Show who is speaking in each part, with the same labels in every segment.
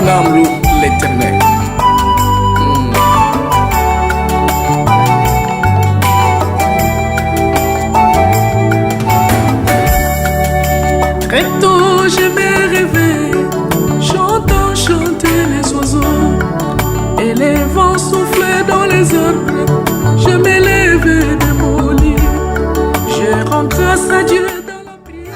Speaker 1: mon âme loue l'Éternel.
Speaker 2: Très tôt je me réveille, j'entends chanter les oiseaux et les vents souffler dans les arbres. Je me lève de mon lit, je rends grâce à Dieu dans la prière.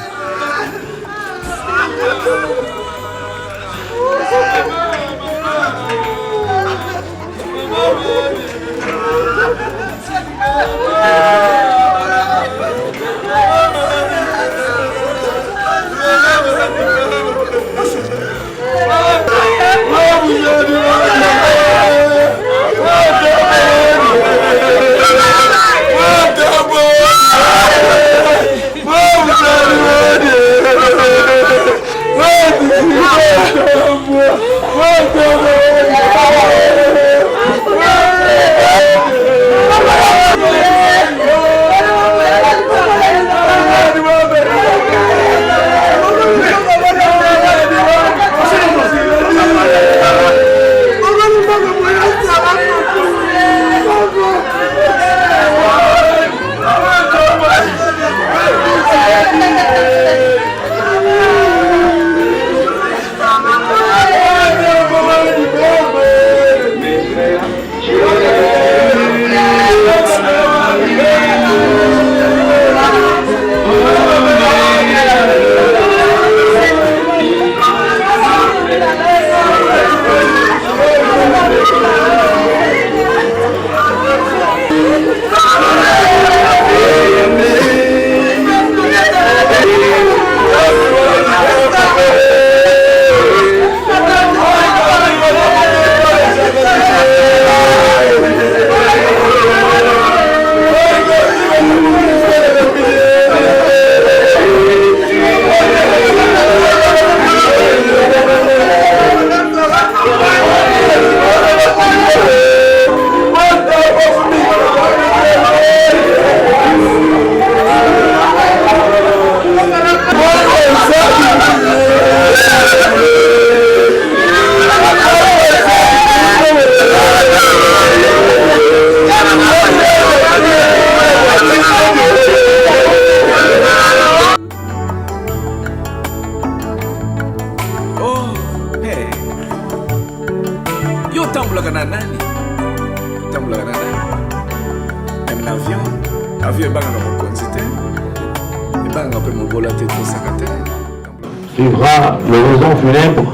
Speaker 3: Suivra l'horizon funèbre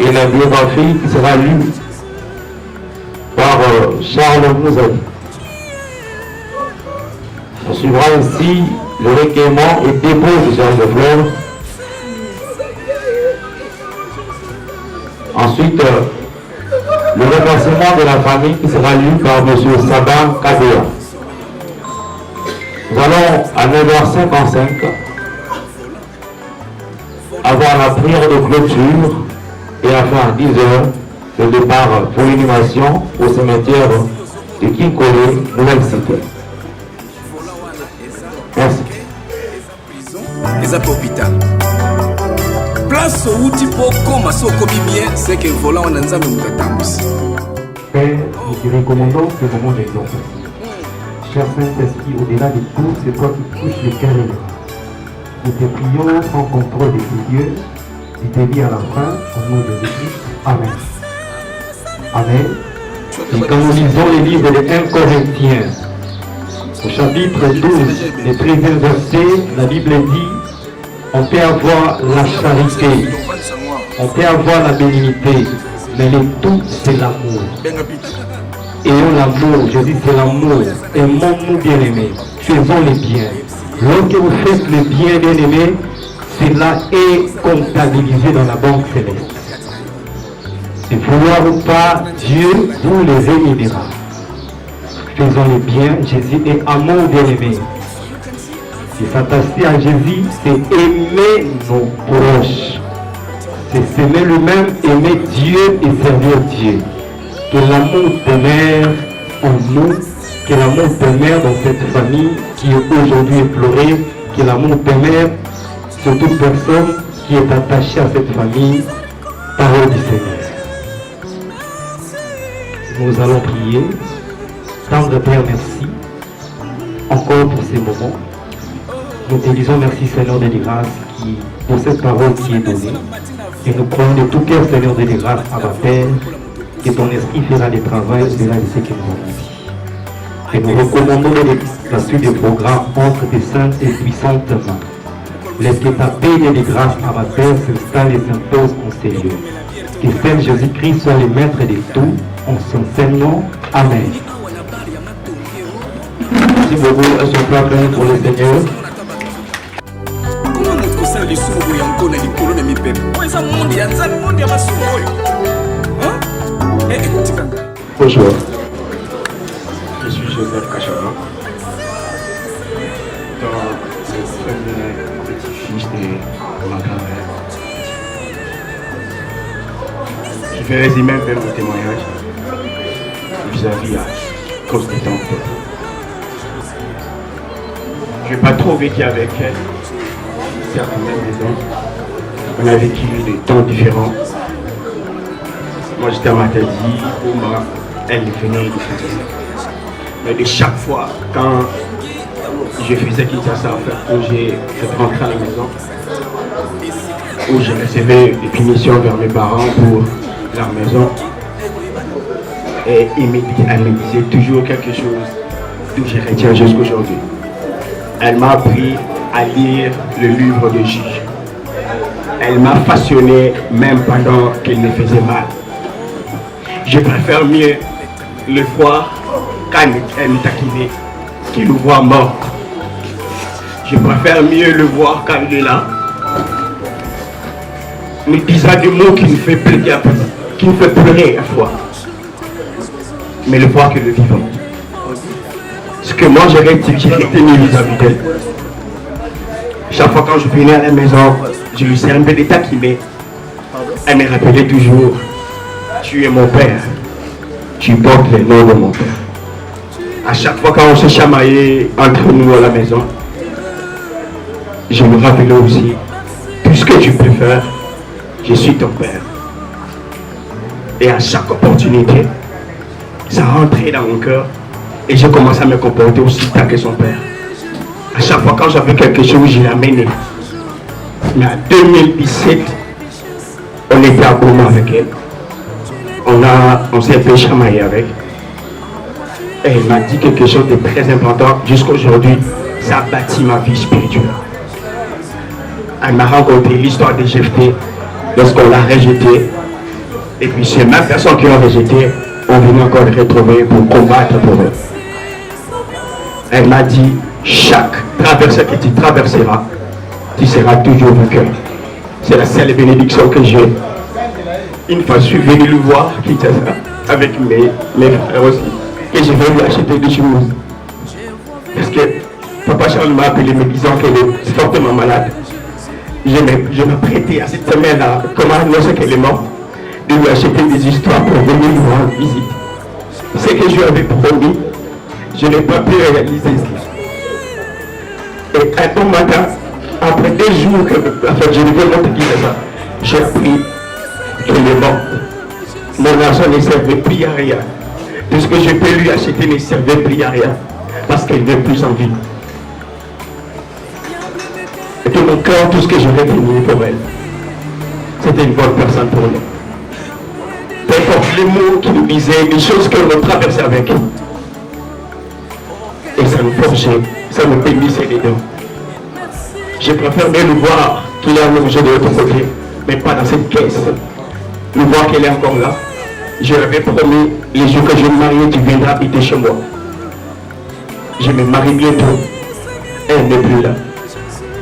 Speaker 3: et la biographie qui sera lue par Charles Mouzali. On suivra ainsi le recueillement et dépôt du séance de fleurs. Ensuite, le remerciement de la famille qui sera lu par M. Sabin Kadea. Nous allons à 9h55 avoir la prière de clôture et enfin à 10h le départ pour l'inhumation au cimetière de Kinkole, Nouvelle Cité. Merci.
Speaker 1: Les hôpital. Place où tu peux commencer au bien, c'est que volant on a un
Speaker 4: Père, nous te recommandons ce moment d'exemple. Cher Saint-Esprit, au-delà de tout, c'est toi qui touches les cœurs et les cœurs. Nous te prions sans contrôle de tes dieux, du début à la fin, au nom de Jésus-Christ. Amen. Amen.
Speaker 3: Et quand nous lisons les livres de 1 Corinthiens, au chapitre 12, les 13e versets, la Bible dit, on peut avoir la charité, on peut avoir la bénignité, mais le tout c'est l'amour. Ayons l'amour, Jésus c'est l'amour, aimons-nous bien-aimés, faisons le bien. Lorsque vous faites le bien, bien-aimé, cela est comptabilisé dans la banque céleste. Et vouloir ou pas, Dieu vous les rémunérera. Faisons le bien, Jésus est amour bien-aimé. Et s'attacher à Jésus, c'est aimer nos proches. C'est s'aimer lui-même, aimer Dieu et servir Dieu. Que l'amour demeure en nous, que l'amour demeure dans cette famille qui est aujourd'hui éplorée, que l'amour demeure sur toute personne qui est attachée à cette famille par l'agneau du Seigneur. Nous allons prier. Tendre Père, merci encore pour ces moments. Nous te disons merci Seigneur de grâce pour cette parole qui est donnée. Et nous croyons de tout cœur Seigneur de grâce à ma Père, que ton esprit fera le travail au-delà de ce que nous avons dit. Et nous recommandons la suite du programme entre tes saintes et puissantes mains. Laisse que ta paix et de grâce à ma Père s'installe et s'impose en ces lieux. Que Seigneur Jésus-Christ soit le maître de tout, en son Saint nom. Amen. Merci beaucoup. Est-ce qu'on peut applaudir pour le Seigneur? Bonjour. Je suis Joseph Kachama. Petit-fils de ma grand-mère. Je vais résumer un peu mon témoignage vis-à-vis à cause des temps. Je n'ai pas trop vécu avec elle. Certes, même maison. On a vécu des temps différents. Moi j'étais à Matadi, Ouma, elle venait de Kinshasa. Mais de chaque fois, quand je faisais Kinshasa, en fait, où j'ai fait rentrer à la maison, où je recevais des punitions vers mes parents pour leur maison, et elle me disait toujours quelque chose d'où je retiens jusqu'aujourd'hui. Elle m'a appris à lire le livre de Juge. Elle m'a façonné même pendant qu'elle me faisait mal. Je préfère mieux le voir quand elle me taquinait qu'il le voir mort. Je préfère mieux le voir quand il est là, me disant des mots qui me fait pleurer, à la fois. Mais le voir que le vivant. Ce que moi j'ai retenu vis-à-vis d'elle. Chaque fois quand je venais à la maison, je lui servais un peu des taquinés. Elle me rappelait toujours: tu es mon père, tu portes les noms de mon père. À chaque fois quand on se chamaillait entre nous à la maison, je me rappelais aussi: tout ce que tu peux faire, je suis ton père. Et à chaque opportunité, ça rentrait dans mon cœur et je commençais à me comporter aussi tard que son père. À chaque fois quand j'avais quelque chose, je l'amenais. Mais en 2017, on était à Goma avec elle. On s'est un peu chamaillé avec. Et elle m'a dit quelque chose de très important. Jusqu'à aujourd'hui, ça a bâti ma vie spirituelle. Elle m'a raconté l'histoire de Jephthé lorsqu'on l'a rejeté. Et puis ces mêmes personnes qui l'ont rejeté ont venu encore le retrouver pour combattre pour eux. Elle m'a dit: chaque traversée que tu traverseras, tu seras toujours vainqueur. C'est la seule bénédiction que j'ai. Une fois, je suis venu le voir, avec mes frères aussi, et je vais lui acheter des choses. Parce que Papa Charles m'a appelé me disant qu'elle est fortement malade. Je m'apprêtais à cette semaine-là, comment annoncer qu'elle est morte, de lui acheter des histoires pour venir nous rendre visite. Ce que je lui avais promis, je n'ai pas pu réaliser cela. Et un bon matin, après 2 jours que je devais monter Kinshasa, j'ai appris qu'elle est morte. Mon argent ne servait plus à rien. Tout ce que je peux lui acheter ne servait plus à rien. Parce qu'elle n'est plus en vie. Et tout mon cœur, tout ce que j'aurais tenu pour elle, c'était une bonne personne pour nous. Peu importe les mots qui nous disaient, les choses que l'on traversait avec. Et ça nous forgeait, ça nous bénissait les dents. Je préfère bien le voir qu'il est allongé de l'autre côté, mais pas dans cette caisse. Le voir qu'elle est encore là. Je lui avais promis, les jours que je me marie, tu viendras habiter chez moi. Je me marie bientôt. Elle n'est plus là.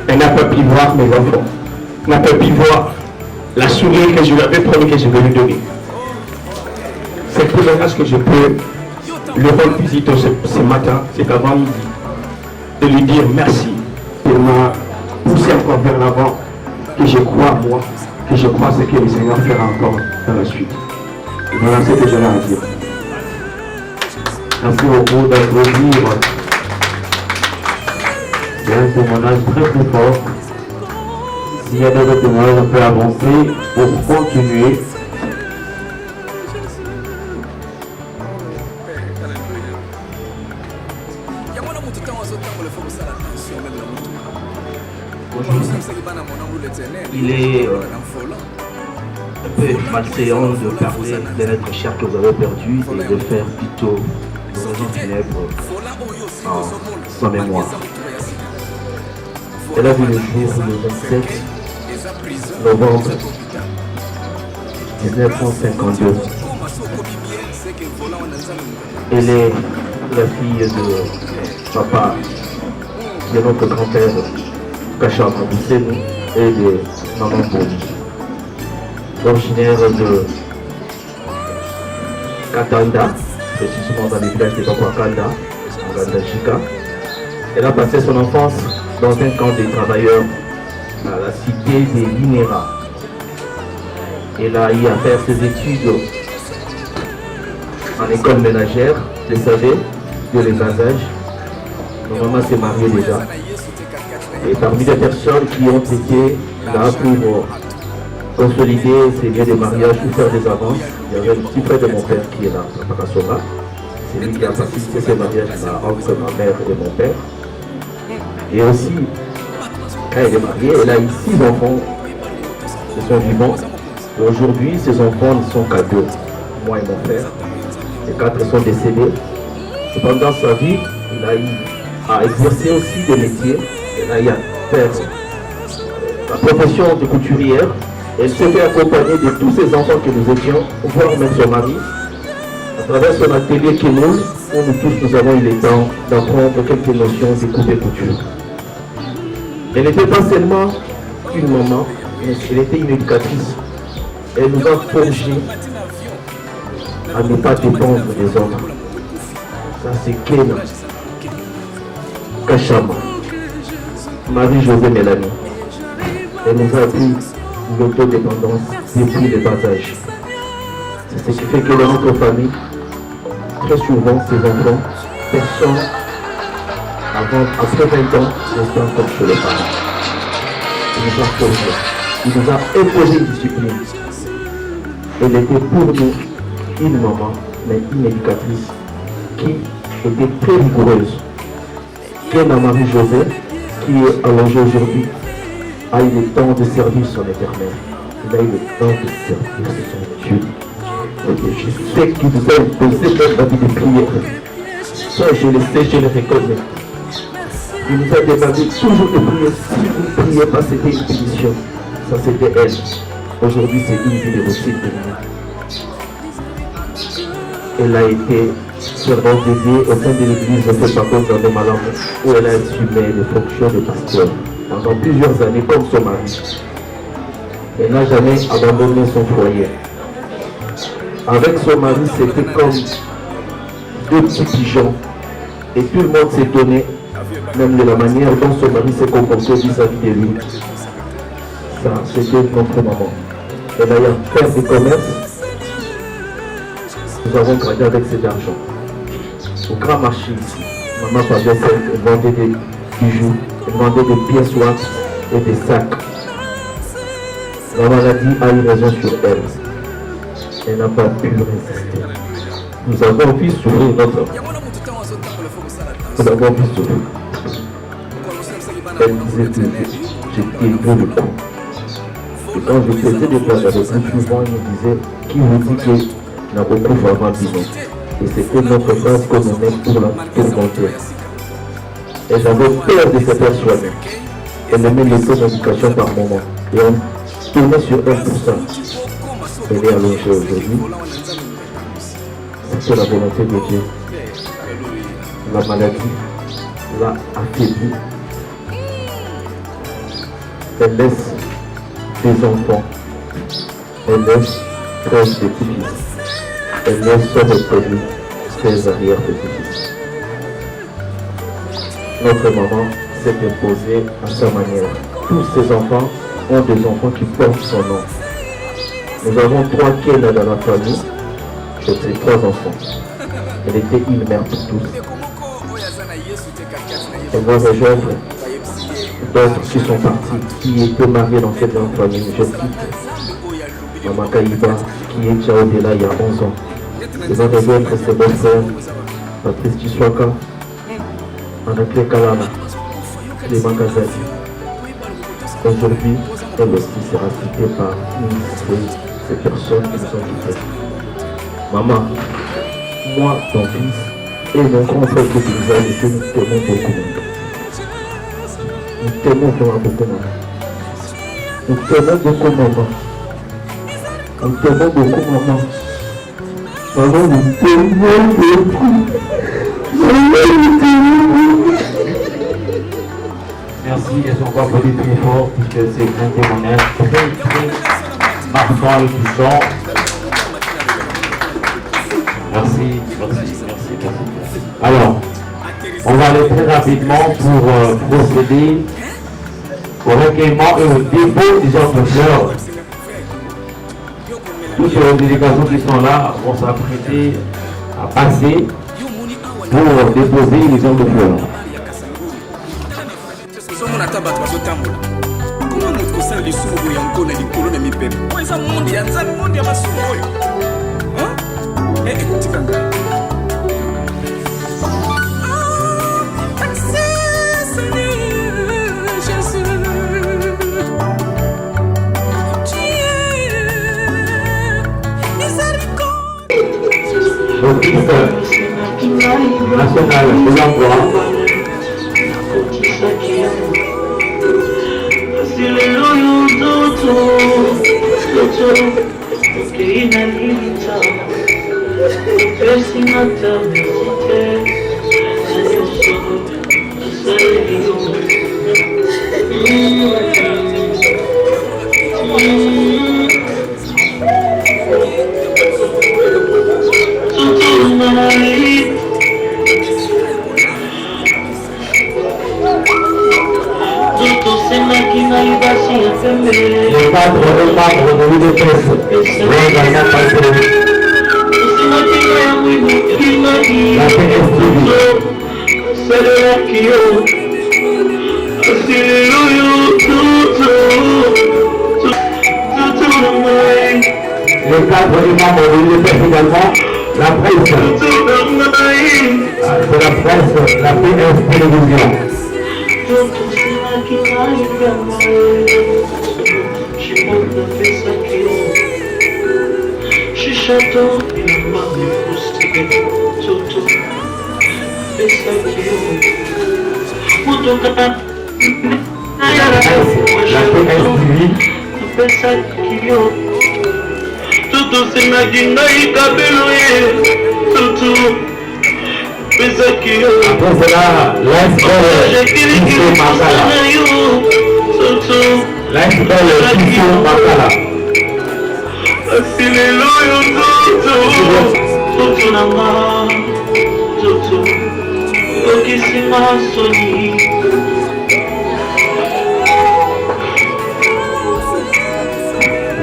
Speaker 3: Elle n'a pas pu voir mes enfants. Elle n'a pas pu voir la sourire que je lui avais promis que je vais lui donner. C'est pour le reste que je peux le rendre visite ce matin, c'est avant midi, de lui dire merci pour m'a poussé encore vers l'avant, que je crois moi, que je crois ce que le Seigneur fera encore dans la suite. Voilà ce que j'ai à dire. Merci beaucoup d'applaudir. C'est un témoignage très très fort. S'il y a d'autres témoignages, on peut avancer pour continuer
Speaker 5: malséant de parler d'un être cher que vous avez perdu et de faire plutôt l'horizon funèbre en sa mémoire. Elle a vu le jour le 27 novembre 1952. Elle est la fille de papa, de notre grand-père Kachama Bousseni et de maman Boni. Originaire de Katanda, précisément dans les villages de Bakwakanda, en Gandajika. Elle a passé son enfance dans un camp des travailleurs à la cité des Linera. Elle a eu à faire ses études en école ménagère, vous savez, de les bas âge. Nos mamans s'est mariée déjà. Et parmi les personnes qui ont été là pour consolider ces liens de mariage ou faire des avances, il y avait le petit frère de mon père qui est là, Papa Soma. C'est lui qui a participé à ces mariages entre ma mère et mon père. Et aussi, quand elle est mariée, elle a eu 6 enfants qui sont vivants. Et aujourd'hui, ces enfants ne sont qu'à 2, moi et mon frère. Les 4 sont décédés. Et pendant sa vie, il a eu à exercer aussi des métiers. Elle a eu à faire la profession de couturière. Elle s'est fait accompagner de tous ces enfants que nous étions, voire même son mari, à travers son atelier Kémoul, où nous tous nous avons eu le temps d'apprendre quelques notions de coupe et couture. Elle n'était pas seulement une maman, mais elle était une éducatrice. Elle nous a forgé à ne pas dépendre des autres. Ça c'est Kena Kachama, Marie-Josée Mélanie. Elle nous a appris l'autodépendance depuis le bas âge. C'est ce qui fait que dans notre famille, très souvent, ces enfants, personne, après 20 ans, restent encore chez les parents. Il nous a forgé, il nous a imposé une discipline. Elle était pour nous une maman, mais une éducatrice qui était très rigoureuse. Kena Marie-Josée, qui est allongée aujourd'hui, a eu le temps de servir son éternel. Il a eu le temps de servir son Dieu. Et je sais qu'il vous a imposé même la vie de prière. Ça, je le sais, je le reconnais. Il nous a demandé toujours de prier. Si vous ne priez pas, c'était une punition. Ça, c'était elle. Aujourd'hui, c'est une vie de routine de nous. Elle a été servante dédiée au sein de l'église de Fepakon dans le Malam, où elle a assumé les fonctions de pasteur pendant plusieurs années comme son mari. Elle n'a jamais abandonné son foyer. Avec son mari, c'était comme 2 petits pigeons. Et tout le monde s'étonnait, même de la manière dont son mari s'est comporté vis-à-vis de lui. Ça, c'était notre maman. Elle a eu à faire du commerce. Nous avons grandi avec cet argent. Au grand marché ici, maman faisait ça, elle vendait des bijoux, elle vendait des pièces wax et des sacs. La maladie a eu raison sur elle. Elle n'a pas pu résister. Nous avons vu souffrir notre enfant. Nous avons vu souffrir. Elle disait que j'étais le coup. Et quand je faisais des blagues avec lui, souvent il me disait qui vous dit que n'a beaucoup vraiment dit non. Et c'était notre phrase qu'on nous met pour la tourmenter. Elle avait peur de se persuader. Elle aimait les taux d'éducation par moment. Et on tournait sur elle pour ça. Elle est allongée aujourd'hui. C'est la volonté de Dieu. La maladie l'a affaiblie. Elle laisse des enfants. Elle laisse 13 petits-fils. Elle laisse son reproduit 16 arrière-petits-fils. Notre maman s'est imposée à sa manière. Tous ces enfants ont des enfants qui portent son nom. Nous avons 3 Kena dans la famille. Je sais 3 enfants. Elle était une mère pour tous. Elle va rejoindre d'autres qui sont partis, qui étaient mariés dans cette grande famille. Je quitte Maman Kaïba, qui est déjà au-delà il y a 11 ans. Elle va rejoindre ses beaux frères, Patrice Kiswaka, Anaklé Kalama, Clément Kazadi. Aujourd'hui, elle aussi sera citée par une ces personnes qui nous ont quittés. Maman, moi, ton fils, et mon grand frère que tu nous as laissé, nous t'aimons beaucoup. Nous t'aimons vraiment beaucoup, maman. Nous t'aimons beaucoup, maman. Nous t'aimons beaucoup, maman. Maman, nous t'aimons beaucoup. Maman, nous t'aimons beaucoup.
Speaker 3: Merci, et on va applaudir très fort puisque c'est un témoignage très marquant et puissant. Merci. Alors, on va aller très rapidement pour procéder au recueillement et au dépôt des ordres de fleurs. Toutes les délégations qui sont là vont s'apprêter à passer pour déposer les ordres de fleurs.
Speaker 1: Comment notre conseil de sourds et encore les colonnes et mes peuples? Moi, ça monde, il y a un monde, il y a ma sourd. Hein? Eh, écoutez, Kanga.
Speaker 3: L'Office national de l'emploi. Les cadres et membres de l'UDPS vont également passer la PSTV. Les cadres et membres de l'UDPS également, la presse, c'est la presse, la PS Télévision. Après cela, l'iceberg Tissot Makala. L'iceberg Tissot Makala.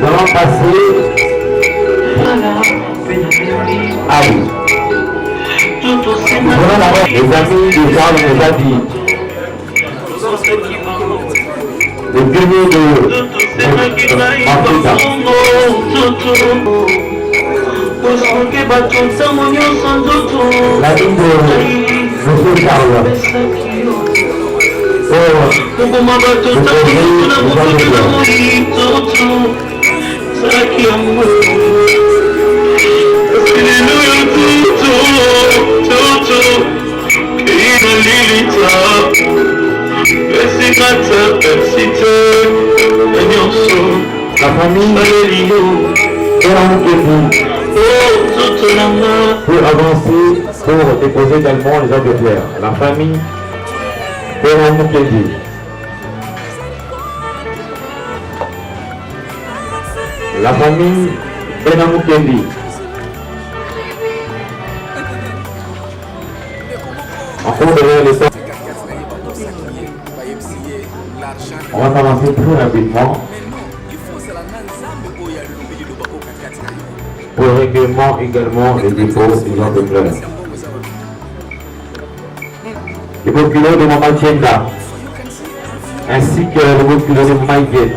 Speaker 3: Nous allons passer à vous. Voilà d'abord les amis déjà on les a dit. Le pionnier de Africa. La ligne de M. Charles. La famille peut avancer pour déposer également les ordres de fleurs. La famille La famille Benamoukendi. Encore derrière les temps. On va avancer très rapidement pour le recueillement également des dépôts des ordres de fleurs. Le procureur de Maman Tienda ainsi que le procureur de Maïguet.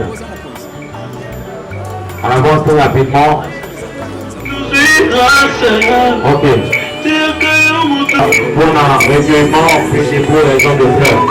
Speaker 3: On avance très rapidement. Ok. Pour un recueillement, puis dépôt des ordres de fleurs.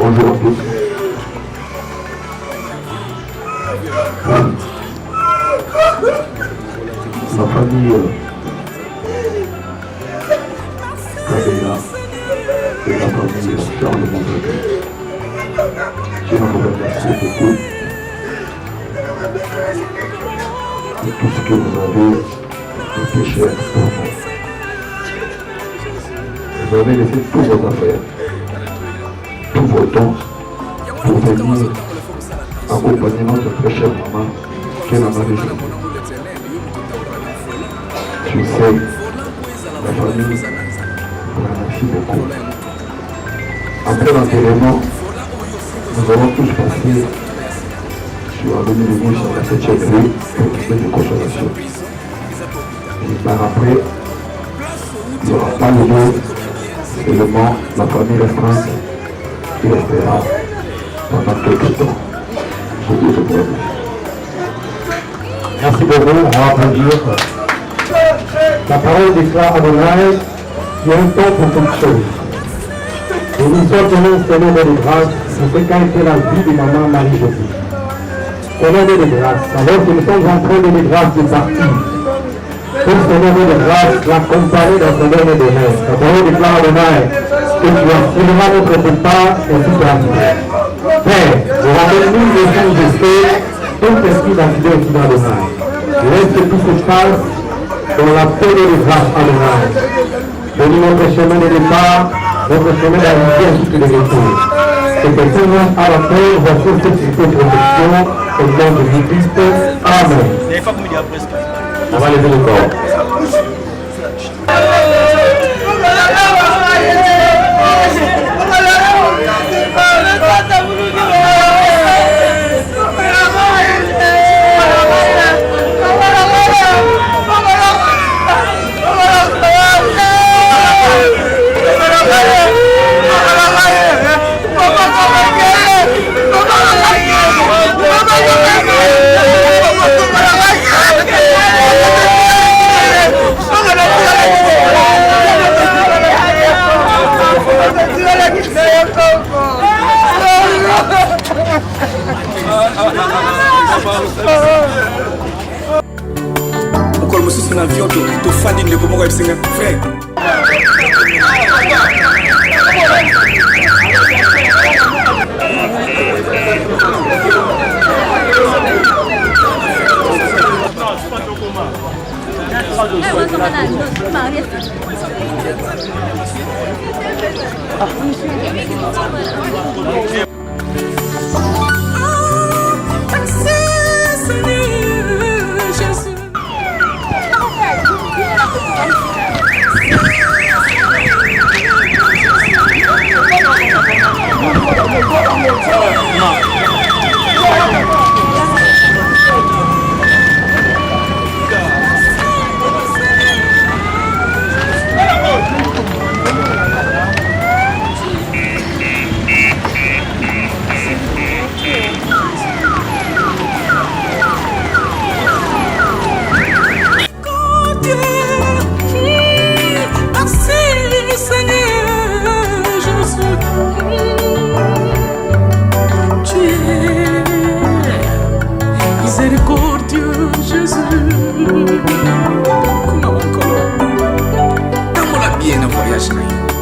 Speaker 4: Bonjour à tous. Ma famille Kabila et la famille Charles Mondreguet. Je vous remercie beaucoup de tout ce que vous avez été cher pour moi. Vous avez laissé tous vos affaires, tous vos dons pour venir accompagner notre très chère maman qui est la Marie Jésus. Je sais, la famille vous remercie beaucoup. Après l'enterrement, nous allons tous passer sur l'avenue de Gauche sur la 7e rue pour trouver des consolations. Et par après, Il n'y aura pas le lieu, seulement la famille restreinte qui restera pendant quelques temps. Que Dieu te bénisse.
Speaker 3: Merci beaucoup, on va applaudir. La parole déclare Adonai, il y a un temps pour toute chose. Et nous sommes tenus Seigneur de grâce pour ce qu'a été la vie de maman Marie-Josée. Seigneur de grâce, alors que nous sommes en train de grâce de partir. Pour Seigneur de grâce, l'accompagner dans son dernier demeure. La parole déclare Adonai, que tu affirmeras notre départ ainsi que la vie. Père, nous ramène-nous les jours de paix, tout esprit d'accident qui va Adonai. Laisse que tout se passe dans la paix de grâce Adonai. Donne notre chemin de départ, notre chemin d'arrivée ainsi que de retour. Et que Seigneur à la paix, voici sécurité et protection au nom de Jésus-Christ. Amen. On va lever le corps.
Speaker 1: Mokolo mosusu na avion tofandi ndeko moko ayebisenga frère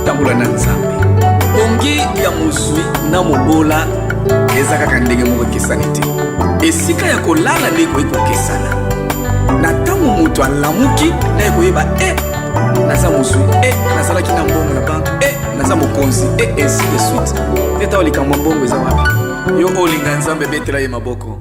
Speaker 1: tambola na nzambe bongi ya mozwi na mobola eza kaka ndenge moko ekesani te esika ya kolala nde ekoki kokesana na ntango moto alamuki na ekoyeba naza mozwi nazalaki na mbongo na banke naza mokonzi ainsi de suite nde tawa likambo mbongo eza wapi yo olinga nzambe betela ye maboko